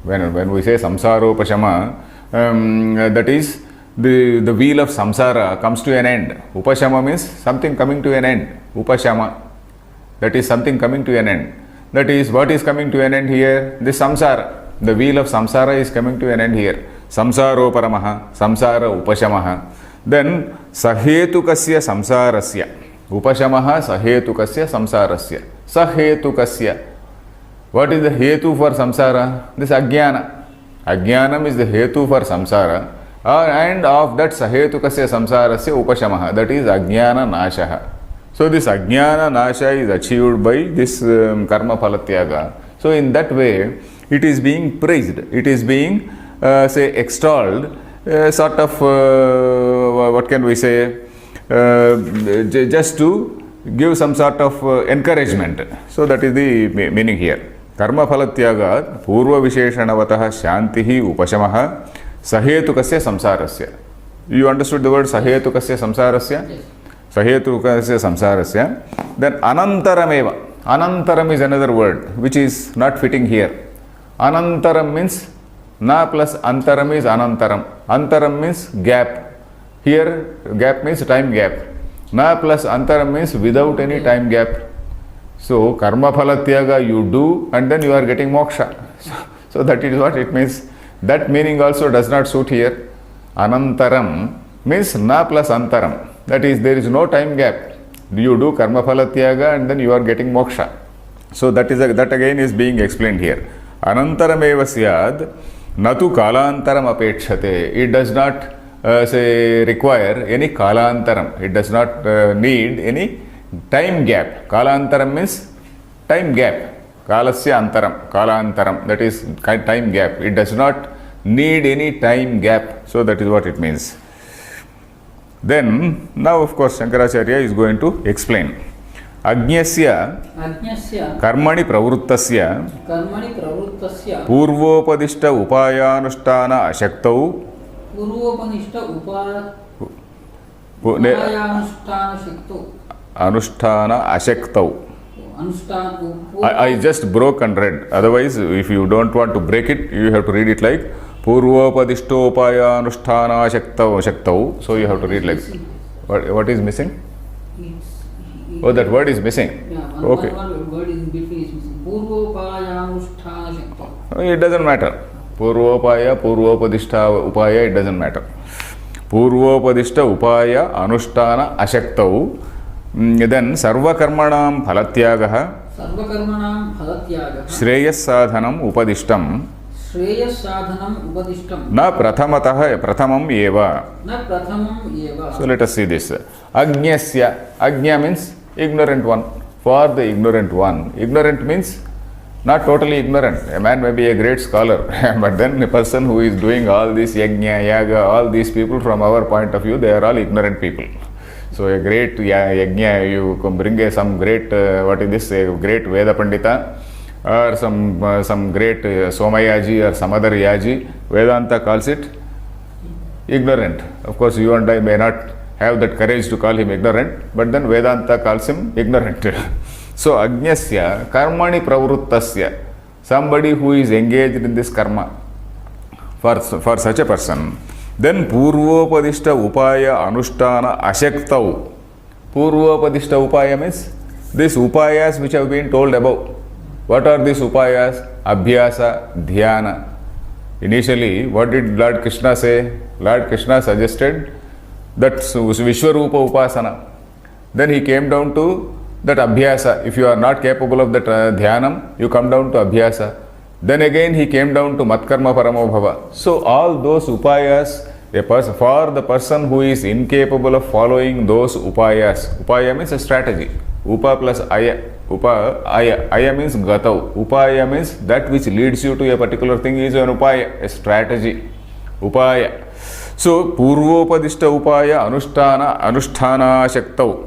When we say samsaropashama, that is the wheel of samsara comes to an end. Upashama means something coming to an end. Upashama. That is something coming to an end. That is what is coming to an end here? The samsara. The wheel of samsara is coming to an end here. Samsaroparamaha, samsara upashamaha. Then sahetukasya samsarasya. Upashamaha sahetukasya samsarasya. Sahetukasya. What is the hetu for samsara? This ajnana. Ajnanam is the hetu for samsara. And of that sahetukasya samsarasya upashamaha. That is ajnana nashaha. So this ajnana nasha is achieved by this karma phalatyaga. So in that way, it is being praised. It is being extolled, sort of, what can we say, just to give some sort of encouragement. So that is the meaning here. Karma phalatyagat purva visheshanavataha shantihi upashamaha sahetukasya samsarasya. You understood the word sahetukasya samsarasya? Yes. Sahetukasya samsarasya. Then anantarameva. Anantaram is another word which is not fitting here. Anantaram means na plus antaram is anantaram. Antaram means gap. Here gap means time gap. Na plus antaram means without any time gap. So karma phalatyaga you do and then you are getting moksha. So that is what it means. That meaning also does not suit here. Anantaram means na plus antaram. That is, there is no time gap. You do karma phalatyaga and then you are getting moksha. So that again is being explained here. anantarameva syad natu kalantaram apekshate. It does not say require any kalantaram. It does not need any time gap. Kalantaram means time gap. Kalasya antaram, kalantaram, that is time gap. It does not need any time gap. So that is what it means. Then, now of course Shankaracharya is going to explain. Ajñasya Ajñasya karmani pravrittasya कर्मणि प्रवृत्तस्य पूर्वोपदिष्ट उपायानुष्ठान अशक्तौ पूर्वोपनिष्ठ उपायानुष्ठानशक्तौ अनुष्ठान अशक्तौ. अनुष्ठान I just broke and read. Otherwise, if you don't want to break it, you have to read it like Purvopadisto Anushthana Shaktau Shaktau. So you have to read like what is missing? Oh, that word is missing. Yeah, okay. one word in between is missing. Purvopayanushthana Shaktau. It doesn't matter. Purvopaya, Purvopadishta Upaya, it doesn't matter. Purvopadishta Upaya Anushtana Ashaktau. Then Sarva Karmanam Phalatyagaha Sarvakarmanam Phalatyagaha Shreyas Sadhanam Upadishtam Shreyas Sadhanam Upadishtam Na Prathamataha Prathamam Eva. Na Prathamam Eva. So let us see this. Ajñasya. Ajña means ignorant one. For the ignorant one. Ignorant means not totally ignorant. A man may be a great scholar, but then a person who is doing all this yajna, yaga, all these people from our point of view, they are all ignorant people. So a great yajna, you can bring some great, what is this, a great Veda Pandita or some great Somayaji or some other Yaji, Vedanta calls it ignorant. Of course, you and I may not have that courage to call him ignorant, but then Vedanta calls him ignorant. So, Ajñasya karmani pravrittasya, somebody who is engaged in this karma, for such a person, then Purvopadishta Upaya Anushtana Ashaktau. Purvopadishta Upaya means these upayas which have been told above. What are these upayas? Abhyasa, Dhyana. Initially, what did Lord Krishna say? Lord Krishna suggested that Vishwarupa Upasana. Then he came down to that Abhyasa. If you are not capable of that Dhyanam, you come down to Abhyasa. Then again he came down to Matkarma Paramo Bhava. So all those upayas, for the person who is incapable of following those upayas, upaya means a strategy. Upa plus aya. Upa, aya means gatau. Upaya means that which leads you to a particular thing is an upaya, a strategy. Upaya. So, Purvopadishta Upaya Anusthana Shaktau.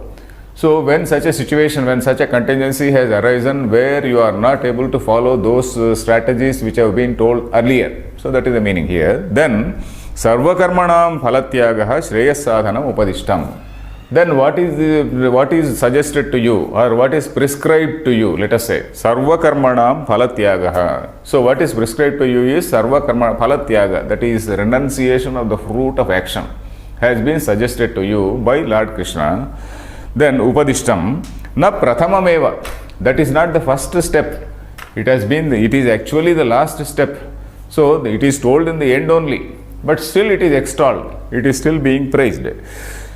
So, when such a situation, when such a contingency has arisen where you are not able to follow those strategies which have been told earlier, so that is the meaning here, then Sarva Karmanam Phalatyagaha Shreyas Sadhanam Upadishtam. Then what is suggested to you or what is prescribed to you? Let us say Sarva Karmanam Phalatyagaha. So what is prescribed to you is Sarva Karma Phalatyaga, that is renunciation of the fruit of action, has been suggested to you by Lord Krishna. Then Upadishtam na Prathamameva, that is not the first step. It is actually the last step. So it is told in the end only, but still it is extolled. It is still being praised.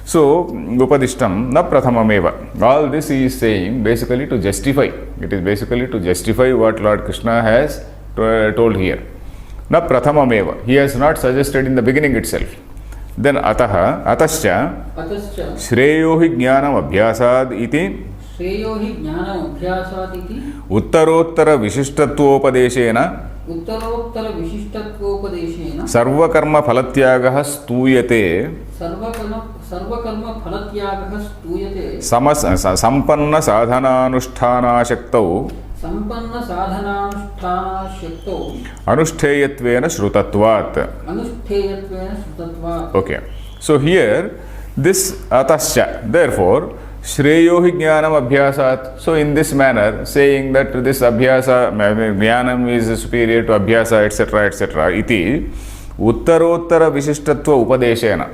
So, Upadishtam na Prathamameva. All this he is saying basically to justify. It is basically to justify what Lord Krishna has told here. Na Prathamameva. He has not suggested in the beginning itself. Then Atascha Shreyohi Jnanam Abhyasad iti Shreyohi Jnanam Abhyasad iti Uttarottara Vishishthatvopadeshena Uttarottara Vishishthatvopadeshena Sarvakarma Phalatyagaha Stuyate Sarvakarma Phalatyagaha Stuyate Sampanna Sadhananusthana Shaktau Sampanna Sadhananusthana Shaktau Anushteyatvena Shrutatvat. Anushteyatvena Shrutatvat. Okay. So here, this Atascha, therefore, Shreyohi Jnanam Abhyasat. So in this manner, saying that this Abhyasa, Jnanam is superior to Abhyasa, etc., etc., iti Uttarottara Vishishthatva Upadeshena.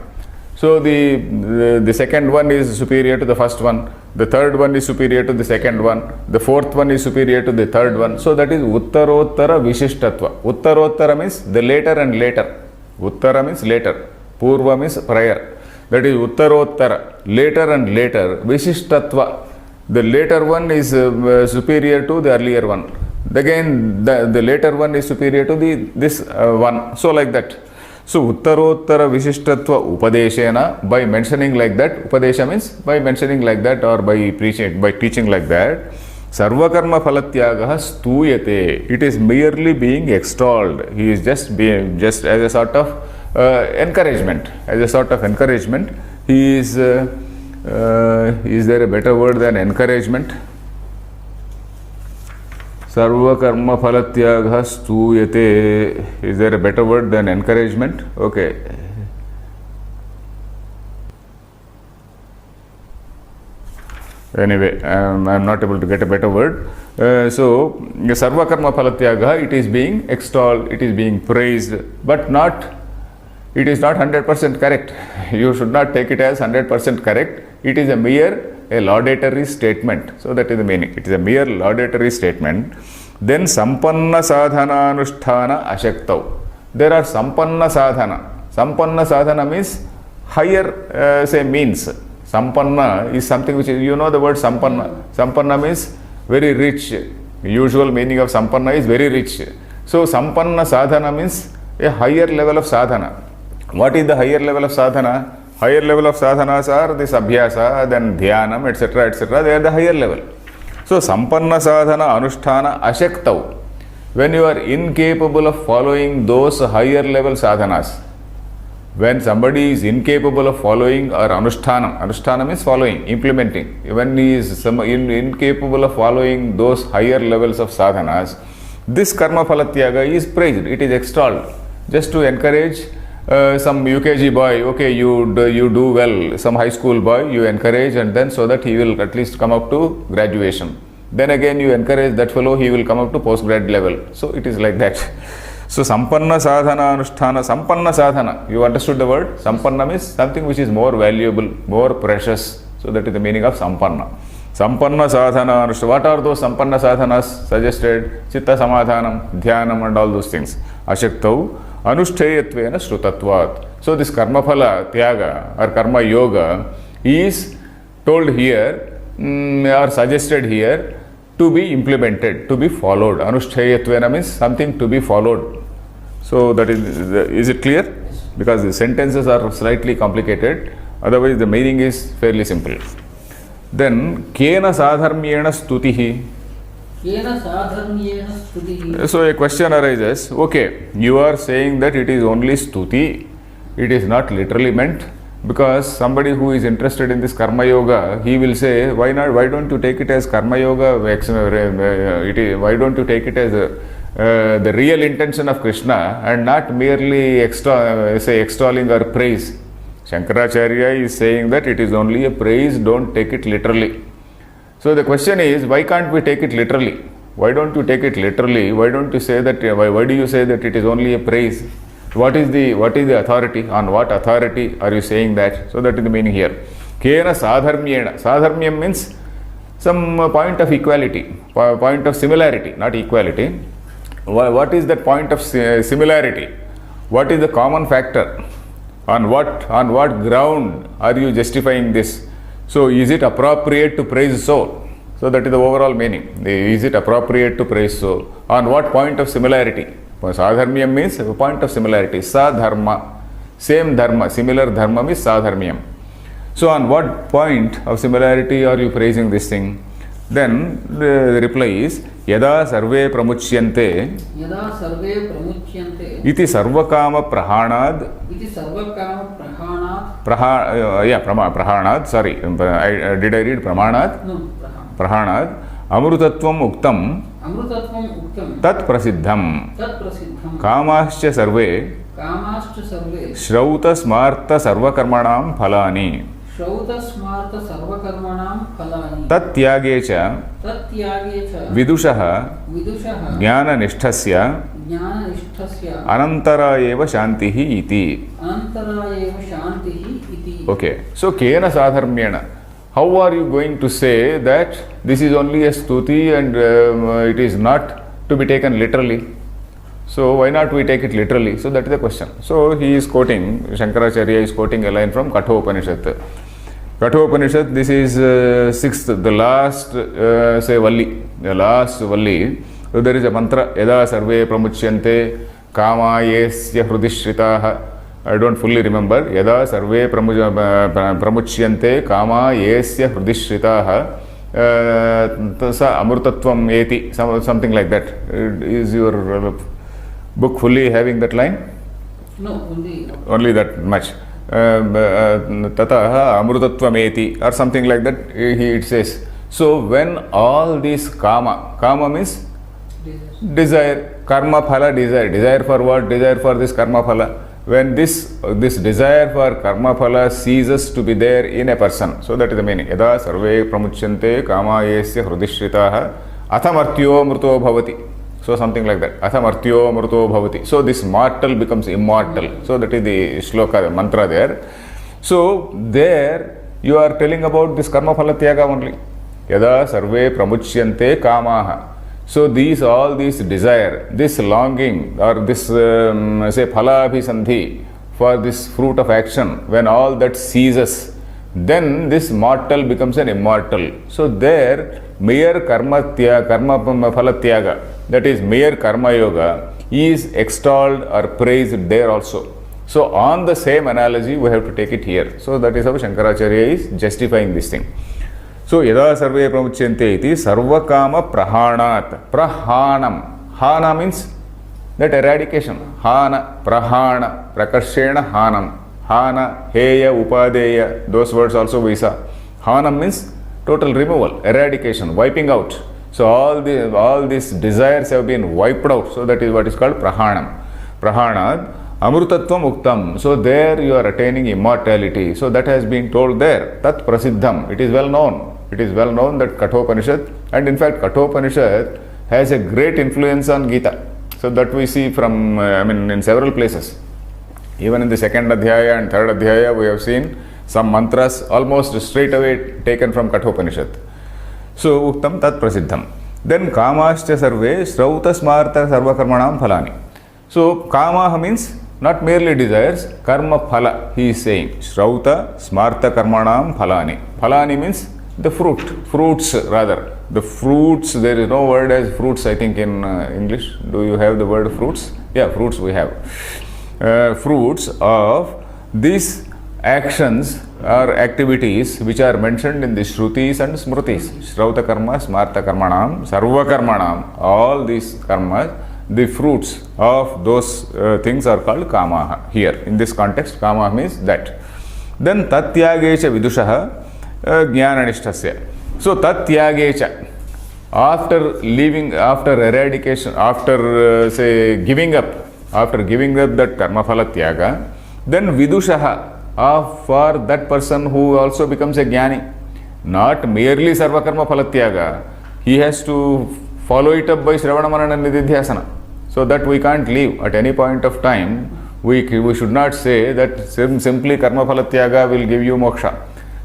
So the second one is superior to the first one, the third one is superior to the second one, the fourth one is superior to the third one. So that is Uttarottara Vishishthatva. Uttarottara means the later and later. Uttara means later. Purva means prior. That is Uttarottara, later and later. Vishishthatva. The later one is superior to the earlier one. Again, the later one is superior to this one. So like that. So Uttarottara Visishtatva Upadeshena, by mentioning like that, Upadesha means by mentioning like that or by preaching, by teaching like that, Sarvakarma Phalatyagaha Stuyate. It is merely being extolled. He is just as a sort of encouragement. As a sort of encouragement, he is there a better word than encouragement? Sarvakarma Phalatyagaha Stuyate. Is there a better word than encouragement? Okay. Anyway, I'm not able to get a better word. So, Sarvakarma Phalatyagaha, it is being extolled, it is being praised, but it is not 100% correct. You should not take it as 100% correct. It is a laudatory statement. So that is the meaning. It is a mere laudatory statement. Then Sampanna Sadhana Anusthana Ashaktau. There are Sampanna Sadhana. Sampanna Sadhana means higher, means. Sampanna is something which is, you know the word Sampanna. Sampanna means very rich. Usual meaning of Sampanna is very rich. So Sampanna Sadhana means a higher level of sadhana. What is the higher level of sadhana? Higher level of sadhanas are this abhyasa, then dhyanam, etc., etc. They are the higher level. So, sampanna sadhana anusthana ashaktau. When you are incapable of following those higher level sadhanas, when somebody is incapable of following or anusthana means following, implementing. When he is incapable of following those higher levels of sadhanas, this karma phalatyaga is praised, it is extolled, just to encourage some UKG boy, okay, you do well, some high school boy, you encourage, and then so that he will at least come up to graduation. Then again you encourage that fellow, he will come up to postgrad level. So it is like that. So Sampanna Sadhana Anusthana, Sampanna Sadhana, you understood the word? Sampanna means something which is more valuable, more precious. So that is the meaning of Sampanna. Sampanna Sadhana Anusthana. What are those Sampanna Sadhanas suggested? Chitta Samadhanam, Dhyanam and all those things. Ashaktau Anushthayatvena Shrutatvat. So this Karma Phala Tyaga or Karma Yoga is told here or suggested here to be implemented, to be followed. Anushthayatvena means something to be followed. So that is it clear? Because the sentences are slightly complicated. Otherwise the meaning is fairly simple. Then Kena Sadharmyena Stutihi. So a question arises, okay, you are saying that it is only stuti, it is not literally meant, because somebody who is interested in this karma yoga, he will say, why don't you take it as karma yoga, why don't you take it as the real intention of Krishna and not merely extolling or praise. Shankaracharya is saying that it is only a praise, don't take it literally. So the question is, why can't we take it literally? Why don't you take it literally? Why don't you say that? Why do you say that it is only a praise? What is the authority? On what authority are you saying that? So that is the meaning here. Kena sadharmyena. Sadharmyam means some point of equality, point of similarity, not equality. What is that point of similarity? What is the common factor? On what ground are you justifying this? So is it appropriate to praise so? So that is the overall meaning. Is it appropriate to praise so? On what point of similarity? Sadharmyam means a point of similarity. Sadharma, same dharma, similar dharma is sadharmyam. So on what point of similarity are you praising this thing? Then the reply is Yada sarve pramuchyante iti sarvakama prahanad prahanad, sorry, did I read pramanad? No, prahanad amrutatvam uktam tat prasiddham kamascha sarve shrauta smarta sarvakarmanam phalani tatyage cha vidushaha jnana nishthasya anantara eva shantihi iti. Okay, so kena sadharmyena. How are you going to say that this is only a stuti and it is not to be taken literally? So why not we take it literally? So that is the question. So he is quoting, Shankaracharya is quoting a line from Kathopanishad. This is sixth, the last Valli. The last Valli So there is a mantra, Yada Sarve Pramuchyante Kama Yesya Hrudishritaha. I don't fully remember. Yada Sarve Pramuchyante Kama Yesya Hrudishritaha Tasa Amrutatvam Eti. Something like that. Is your book fully having that line? No, only that much. Tataha Amrutatvam Eti or something like that. It says. So when all these kama means desire, karma phala, desire for what? Desire for this karma phala. When this desire for karma phala ceases to be there in a person, so that is the meaning. Yada sarve pramuchyante kama yesya hrudishritaha athamartyo mruto bhavati. So something like that. Athamartyo mruto bhavati. So this mortal becomes immortal. So that is the shloka, the mantra there. So there you are telling about this karma phala tyaga only. Yada sarve pramuchyante kamaha. So all these desire, this longing or this say phala abhisandhi for this fruit of action, when all that ceases, then this mortal becomes an immortal. So there mere karma phala tyaga, that is mere karma yoga, is extolled or praised there also. So on the same analogy we have to take it here. So that is how Shankaracharya is justifying this thing. So Yada Sarve Pramuchyante iti Sarvakama Prahanat. Prahanam. Hana means that eradication. Hana, Prahana, Prakarshena Hanam. Hana, Heya, Upadeya. Those words also we saw. Hanam means total removal, eradication, wiping out. So all these desires have been wiped out. So that is what is called Prahanam. Prahanat. Amrutatvam Uktam. So there you are attaining immortality. So that has been told there. Tat Prasiddham. It is well known. It is well known that Kathopanishad, and in fact Kathopanishad has a great influence on Gita. So that we see from, in several places. Even in the second Adhyaya and third Adhyaya we have seen some mantras almost straight away taken from Kathopanishad. So Uktam Tat Prasiddham. Then Kamascha Sarve Shrauta Smarta Sarvakarmanam Phalani. So Kamaha means not merely desires, karma phala, he is saying. Shrauta Smarta Karmanam Phalani. Phalani means the fruits rather. The fruits, there is no word as fruits I think in English. Do you have the word fruits? Yeah, fruits we have. Fruits of these actions or activities which are mentioned in the Shrutis and Smrutis. Shrauta karma, Smarta karmanam, Sarva karmanam, all these karmas, the fruits of those things are called kamaha. Here, in this context, kamaha means that. Then tatyagecha vidushaha jnananishtasya. So tatyagecha, after leaving, after eradication, after giving up that karma phala tyaga, then vidushaha, for that person who also becomes a jnani, not merely sarva karma phala tyaga, he has to follow it up by shravana manana nididhyasana. So that we can't leave at any point of time. We should not say that simply karma phala tyaga will give you moksha.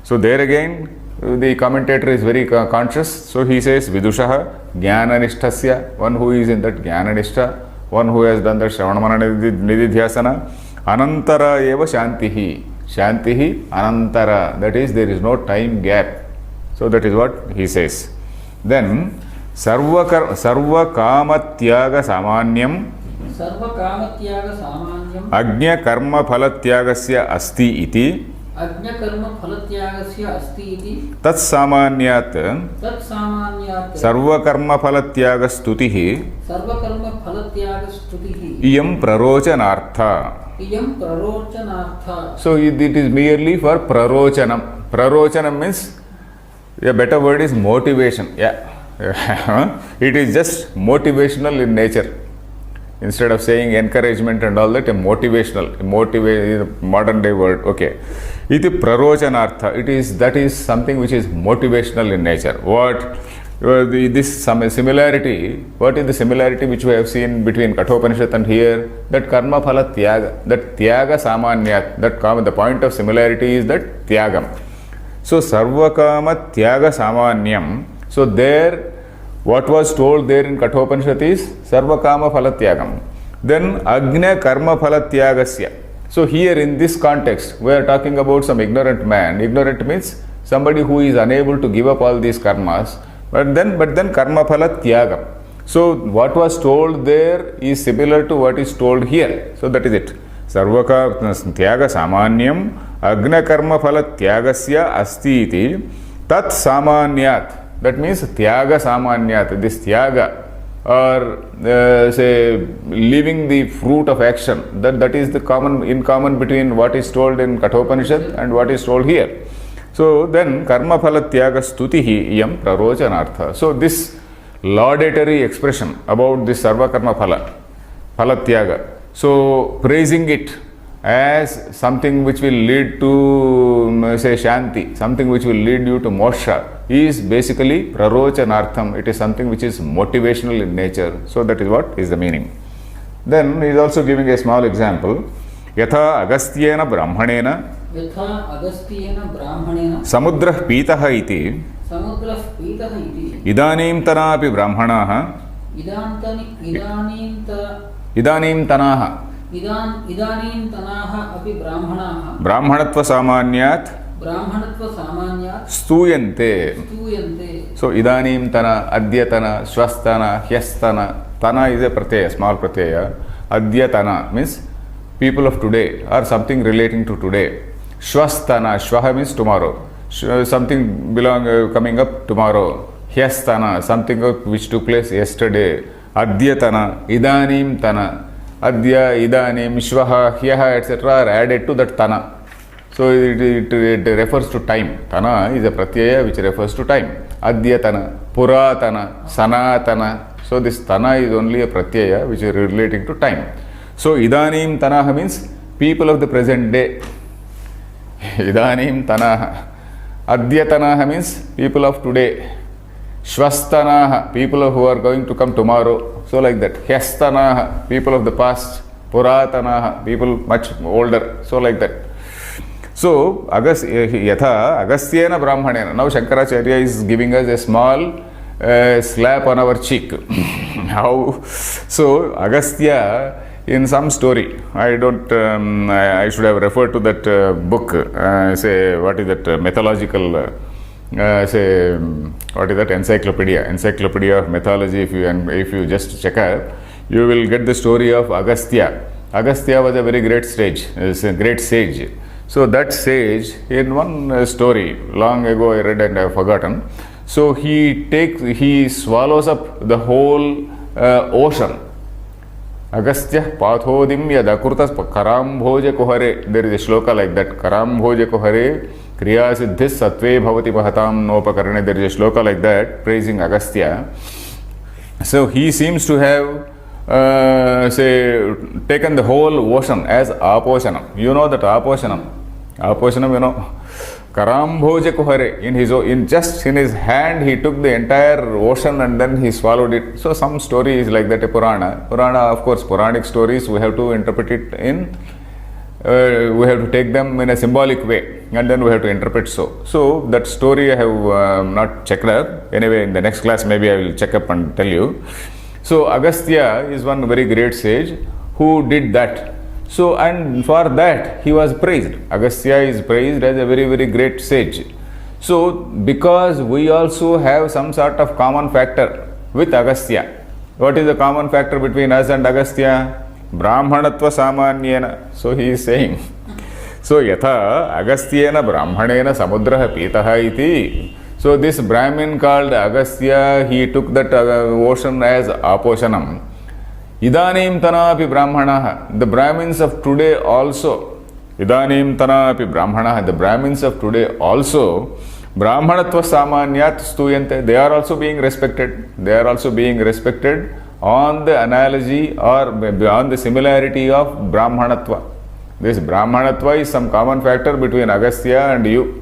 So there again the commentator is very conscious. So he says vidushaha jnananishtasya, one who is in that jnananishtha, one who has done that shravana manana nididhyasana. Anantara eva shantihi. Shantihi anantara, that is there is no time gap. So that is what he says. Then sarva kama tyaga samanyam ajna karma phala tyagasya asti iti tat samanyat sarva karma phala tyaga stutihi iyam prarochanartha. So it is merely for prarochanam. Prarochanam means, a better word is motivation. Yeah. It is just motivational in nature. Instead of saying encouragement and all that, a motivational, modern day word. Okay. Iti prarochanartha. That is something which is motivational in nature. What? This similarity, what is the similarity which we have seen between Kathopanishad and here? That karma phala tyaga, that tyaga samanyat, the point of similarity is that tyagam. So sarvakama tyaga samanyam. So there, what was told there in Kathopanishad is sarvakama phala tyagam. Then agnya karma phala tyagasya. So here in this context, we are talking about some ignorant man. Ignorant means somebody who is unable to give up all these karmas. But then karma phala tyagam. So what was told there is similar to what is told here. So that is it. Sarvaka tyaga samanyam agna karma phala tyagasya asti iti tat samanyat. That means tyaga samanyat. This tyaga, or say leaving the fruit of action, that is the common between what is told in Kathopanishad and what is told here. So then karma phala tyaga stutihi iyam prarochanartha. So this laudatory expression about this sarva karma phala tyaga, so praising it as something which will lead to say shanti, something which will lead you to moksha, is basically prarochanartham. It is something which is motivational in nature. So that is what is the meaning. Then he is also giving a small example. Yatha agastyena brahmanena samudrah pitaha iti idanim tanapi brahmanaha idanim tanaha api brahmanatva samanyat stuyante. So idanim tana, adhyatana, swastana, hyastana. Tana is a pratyaya, small pratyaya. Adhyatana means people of today or something relating to today. Swastana, shvaha means tomorrow. Something coming up tomorrow. Hyastana, something which took place yesterday. Adhyatana, idanim tana. Adya, idanim, shvaha, hyaha, etc. are added to that tana. So it refers to time. Tana is a pratyaya which refers to time. Adhyatana, puratana, sanatana. So this tana is only a pratyaya which is relating to time. So idanim tanaha means people of the present day. Idanim tanaha. Adhyatanaha means people of today. Shvastanaha, people who are going to come tomorrow. So like that. Hyastanaha, people of the past. Puratanaha, people much older. So like that. So, yatha agastyena brahmanena. Now Shankaracharya is giving us a small slap on our cheek. How? So, Agastya in some story, I should have referred to that book, say, what is that, mythological, say, what is that, encyclopedia of mythology. If you just check out, you will get the story of Agastya. Agastya was a very great sage. So that sage, in one story, long ago I read and I have forgotten, so he swallows up the whole ocean. Agastya pathodim yadakurtas karambhoja kohare. There is a shloka like that. Karambhoja kohare kriya siddhis sattve bhavati mahatam nopakarane. There is a shloka like that praising Agastya. So he seems to have taken the whole ocean as aposhanam. You know that aposhanam, you know. Karambhoja kohare, in his hand he took the entire ocean and then he swallowed it. So some story is like that, a Purana. Of course, Puranic stories, we have to interpret it in, we have to take them in a symbolic way and then we have to interpret so. So that story I have not checked up. Anyway, in the next class maybe I will check up and tell you. So Agastya is one very great sage who did that. So, and for that he was praised. Agastya is praised as a very, very great sage. So, because we also have some sort of common factor with Agastya. What is the common factor between us and Agastya? Brahmanatva samanyena. So he is saying. So, yatha Agastyena brahmanena samudraha pitaha iti. So this Brahmin called Agastya, he took that ocean as aposhanam. Idanim tanapi brahmanaha. The Brahmins of today also. Idanim tanapi brahmanaha. The Brahmins of today also. Brahmanatva samanyat stuyante. They are also being respected. They are also being respected on the analogy or on the similarity of Brahmanatva. This Brahmanatva is some common factor between Agastya and you.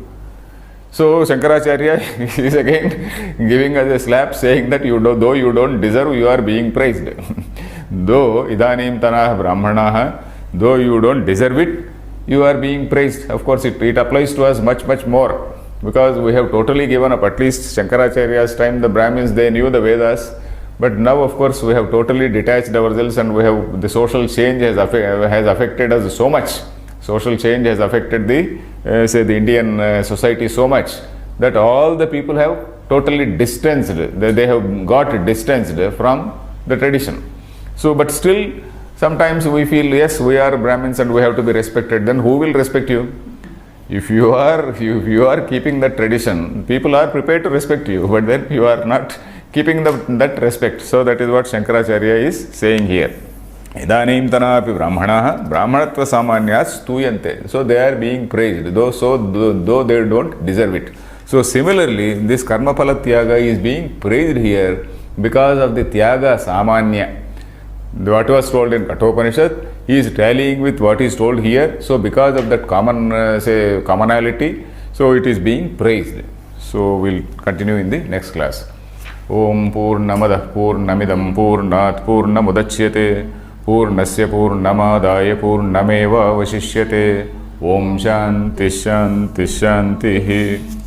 So Shankaracharya is again giving us a slap, saying that though you don't deserve, you are being praised. Though idanim tanah brahmanaha, though you don't deserve it, you are being praised. Of course, it applies to us much, much more, because we have totally given up. At least Shankaracharya's time, the Brahmins, they knew the Vedas, but now of course we have totally detached ourselves, and the social change has affected us so much. Social change has affected the Indian society so much that all the people have totally distanced, they have got distanced from the tradition. So, but still, sometimes we feel, yes, we are Brahmins and we have to be respected. Then who will respect you? If you are keeping that tradition, people are prepared to respect you, but then you are not keeping that respect. So that is what Shankaracharya is saying here. Idanim tanapi brahmanaha brahmanatva samanyas stuyante. So they are being praised, though they don't deserve it. So similarly, this karma phala tyaga is being praised here because of the tyaga samanya. What was told in Kathopanishad is tallying with what is told here. So because of that commonality, so it is being praised. So we'll continue in the next class. Om Purnamadah Purnamidam Purnat Purnamudachyate Purnasya Purnamadaya Purnameva Vashishyate. Om Shanti Shanti Shanti.